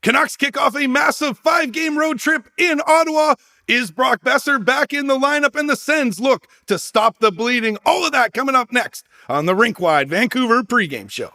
Canucks kick off a massive 5-game road trip in Ottawa. Is Brock Boeser back in the lineup, and the Sens look to stop the bleeding? All of that coming up next on the Rink-wide Vancouver pregame show.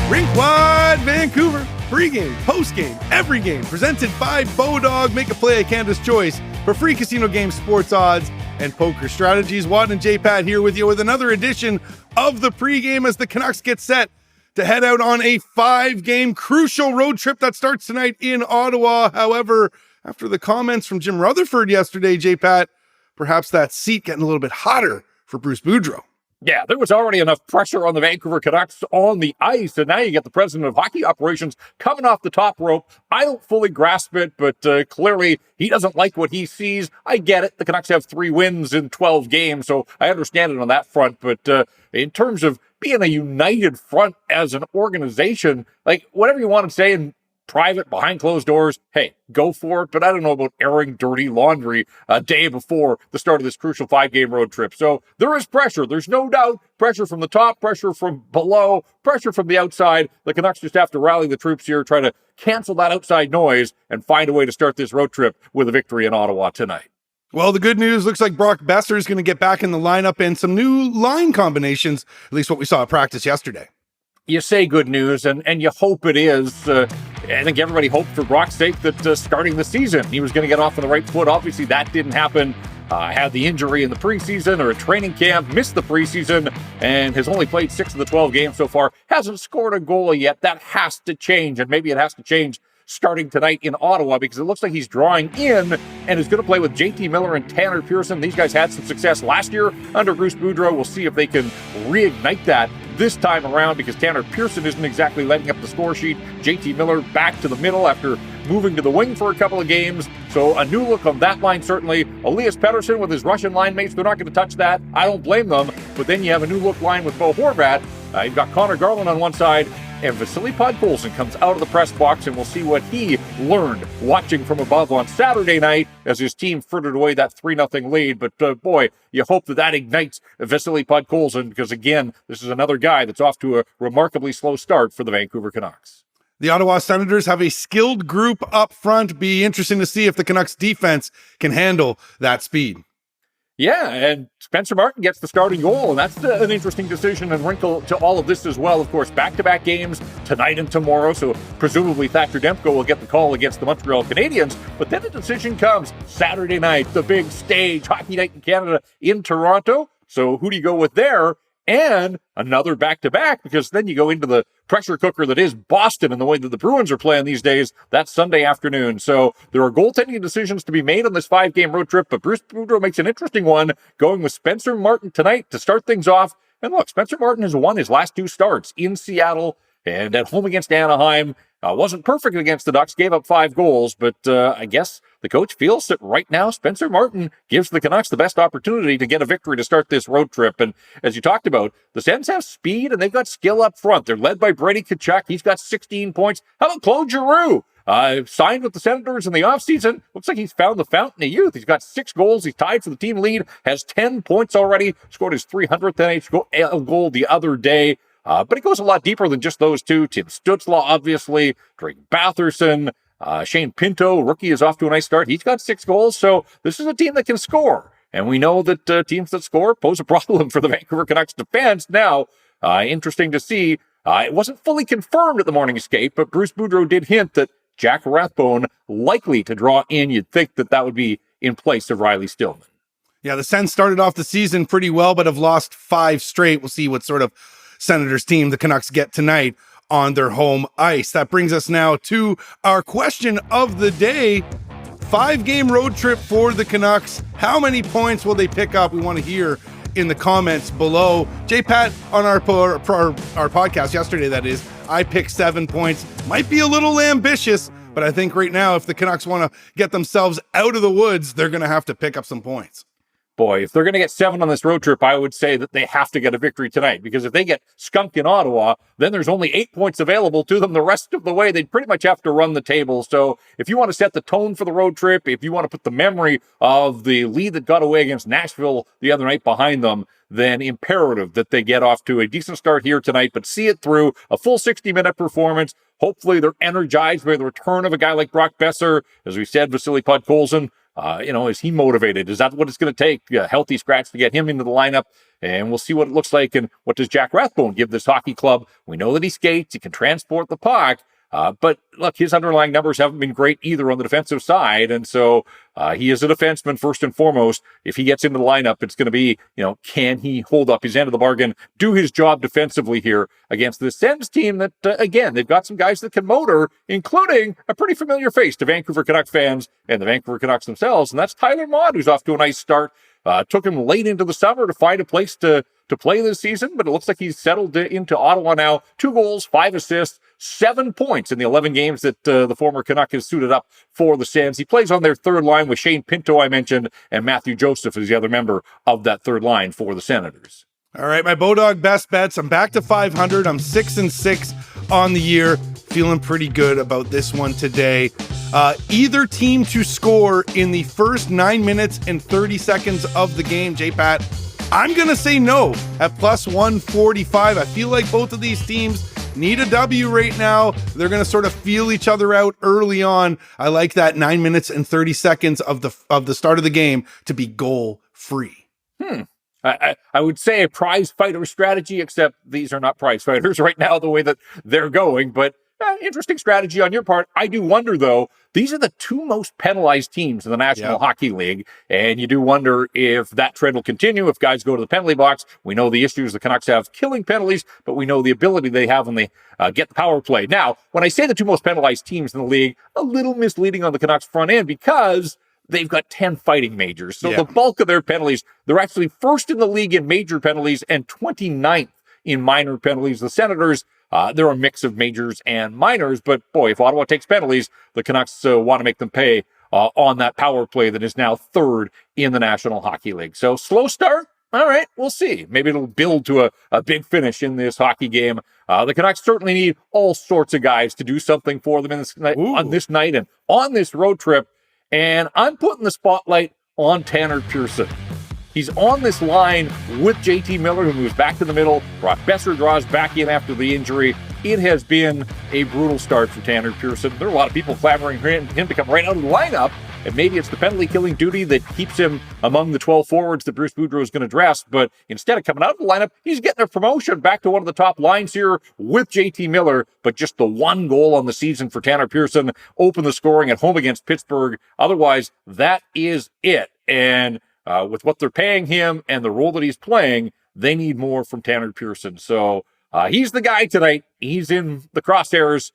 Rink-wide Vancouver pregame, postgame, every game, presented by Bodog. Make a play at Canada's Choice for free casino games, sports odds, and poker strategies. Wadden and JPat here with you with another edition of the pregame as the Canucks get set to head out on a 5-game crucial road trip that starts tonight in Ottawa. However, after the comments from Jim Rutherford yesterday, JPat, perhaps that seat getting a little bit hotter for Bruce Boudreau. Yeah, there was already enough pressure on the Vancouver Canucks on the ice, and now you get the president of hockey operations coming off the top rope. I don't fully grasp it, but clearly he doesn't like what he sees. I get it. The Canucks have 3 wins in 12 games, so I understand it on that front. But in terms of being a united front as an organization, like whatever you want to say in private, behind closed doors, hey, go for it. But I don't know about airing dirty laundry a day before the start of this crucial 5-game road trip. So there is pressure. There's no doubt. Pressure from the top, pressure from below, pressure from the outside. The Canucks just have to rally the troops here, try to cancel that outside noise, and find a way to start this road trip with a victory in Ottawa tonight. Well, the good news looks like Brock Boeser is going to get back in the lineup and some new line combinations, at least what we saw at practice yesterday. You say good news, and you hope it is. I think everybody hoped for Brock's sake that starting the season, he was going to get off on the right foot. Obviously, that didn't happen. Had the injury in the preseason or a training camp, missed the preseason, and has only played 6 of the 12 games so far. Hasn't scored a goal yet. That has to change, and maybe it has to change starting tonight in Ottawa, because it looks like he's drawing in and is going to play with JT Miller and Tanner Pearson. These guys had some success last year under Bruce Boudreau. We'll see if they can reignite that this time around, because Tanner Pearson isn't exactly lighting up the score sheet. JT Miller back to the middle after moving to the wing for a couple of games. So a new look on that line, certainly. Elias Pettersson with his Russian line mates, they're not going to touch that. I don't blame them. But then you have a new look line with Bo Horvat. You've got Connor Garland on one side, and Vasily Podkolzin comes out of the press box, and we'll see what he learned watching from above on Saturday night as his team frittered away that 3-0 lead. But boy, you hope that ignites Vasily Podkolzin, because again, this is another guy that's off to a remarkably slow start for the Vancouver Canucks. The Ottawa Senators have a skilled group up front. Be interesting to see if the Canucks defense can handle that speed. Yeah, and Spencer Martin gets the starting goal, and that's an interesting decision and wrinkle to all of this as well. Of course, back-to-back games tonight and tomorrow, so presumably Thatcher Demko will get the call against the Montreal Canadiens. But then the decision comes Saturday night, the big stage, Hockey Night in Canada in Toronto. So who do you go with there? And another back-to-back, because then you go into the pressure cooker that is Boston and the way that the Bruins are playing these days. That's Sunday afternoon. So there are goaltending decisions to be made on this 5-game road trip, but Bruce Boudreau makes an interesting one, going with Spencer Martin tonight to start things off. And look, Spencer Martin has won his last 2 starts in Seattle and at home against Anaheim. Wasn't perfect against the Ducks, gave up 5 goals, but I guess the coach feels that right now Spencer Martin gives the Canucks the best opportunity to get a victory to start this road trip. And as you talked about, the Sens have speed and they've got skill up front. They're led by Brady Tkachuk. He's got 16 points. How about Claude Giroux? Signed with the Senators in the offseason. Looks like he's found the fountain of youth. He's got 6 goals. He's tied for the team lead, has 10 points already, scored his 300th NHL goal the other day. But it goes a lot deeper than just those two. Tim Stützle, obviously, Drake Batherson, Shane Pinto, rookie, is off to a nice start. He's got 6 goals, so this is a team that can score. And we know that teams that score pose a problem for the Vancouver Canucks defense. Now, interesting to see. It wasn't fully confirmed at the morning skate, but Bruce Boudreau did hint that Jack Rathbone likely to draw in. You'd think that would be in place of Riley Stillman. Yeah, the Sens started off the season pretty well, but have lost 5 straight. We'll see what sort of Senators team the Canucks get tonight on their home ice. That brings us now to our question of the day. 5-game road trip for the Canucks. How many points will they pick up? We want to hear in the comments below. JPat, on our podcast yesterday, that is, I picked 7 points. Might be a little ambitious, but I think right now, if the Canucks want to get themselves out of the woods, they're going to have to pick up some points. boy, if they're going to get 7 on this road trip, I would say that they have to get a victory tonight, because if they get skunked in Ottawa, then there's only 8 points available to them the rest of the way. They'd pretty much have to run the table. So if you want to set the tone for the road trip, if you want to put the memory of the lead that got away against Nashville the other night behind them, then imperative that they get off to a decent start here tonight, but see it through a full 60-minute performance. Hopefully they're energized by the return of a guy like Brock Besser. As we said, Vasily Podkolzin, is he motivated? Is that what it's going to take? A healthy scratch to get him into the lineup. And we'll see what it looks like. And what does Jack Rathbone give this hockey club? We know that he skates. He can transport the puck. But look, his underlying numbers haven't been great either on the defensive side. And so he is a defenseman first and foremost. If he gets into the lineup, it's going to be, can he hold up his end of the bargain, do his job defensively here against the Sens team that, again, they've got some guys that can motor, including a pretty familiar face to Vancouver Canucks fans and the Vancouver Canucks themselves. And that's Tyler Mott, who's off to a nice start. Took him late into the summer to find a place to play this season, but it looks like he's settled into Ottawa now. 2 goals, 5 assists, 7 points in the 11 games that the former Canuck has suited up for the Sens. He plays on their third line with Shane Pinto, I mentioned, and Matthew Joseph is the other member of that third line for the Senators. All right, my Bodog best bets. I'm back to 500. I'm 6-6 on the year. Feeling pretty good about this one today. Either team to score in the first 9 minutes and 30 seconds of the game, JPat, I'm going to say no at plus 145. I feel like both of these teams need a W right now. They're going to sort of feel each other out early on. I like that 9 minutes and 30 seconds of the start of the game to be goal free. I would say a prize fighter strategy, except these are not prize fighters right now the way that they're going, but interesting strategy on your part. I do wonder, though, these are the 2 most penalized teams in the National Hockey League, and you do wonder if that trend will continue, if guys go to the penalty box. We know the issues the Canucks have killing penalties, but we know the ability they have when they get the power play. Now, when I say the 2 most penalized teams in the league, a little misleading on the Canucks front end, because they've got 10 fighting majors. So the bulk of their penalties, they're actually first in the league in major penalties and 29th in minor penalties. The Senators, they're a mix of majors and minors, but boy, if Ottawa takes penalties, the Canucks want to make them pay on that power play that is now 3rd in the National Hockey League. So slow start. All right, we'll see. Maybe it'll build to a big finish in this hockey game. The Canucks certainly need all sorts of guys to do something for them on this night and on this road trip. And I'm putting the spotlight on Tanner Pearson. He's on this line with JT Miller, who moves back to the middle. Brock Besser draws back in after the injury. It has been a brutal start for Tanner Pearson. There are a lot of people clamoring for him to come right out of the lineup, and maybe it's the penalty-killing duty that keeps him among the 12 forwards that Bruce Boudreau is going to dress. But instead of coming out of the lineup, he's getting a promotion back to one of the top lines here with JT Miller. But just the 1 goal on the season for Tanner Pearson opened the scoring at home against Pittsburgh. Otherwise, that is it. And with what they're paying him and the role that he's playing, they need more from Tanner Pearson. So he's the guy tonight. He's in the crosshairs.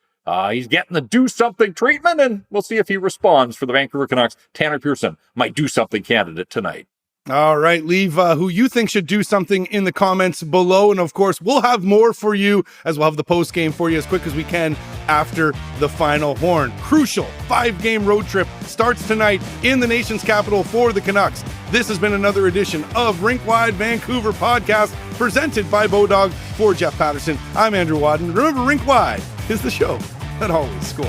He's getting the do-something treatment, and we'll see if he responds for the Vancouver Canucks. Tanner Pearson might do something candidate tonight. All right, leave who you think should do something in the comments below. And of course, we'll have more for you as we'll have the post game for you as quick as we can after the final horn. Crucial 5-game road trip starts tonight in the nation's capital for the Canucks. This has been another edition of Rink Wide Vancouver podcast presented by Bodog. For Jeff Patterson, I'm Andrew Wadden. Remember, Rink Wide is the show that always scores.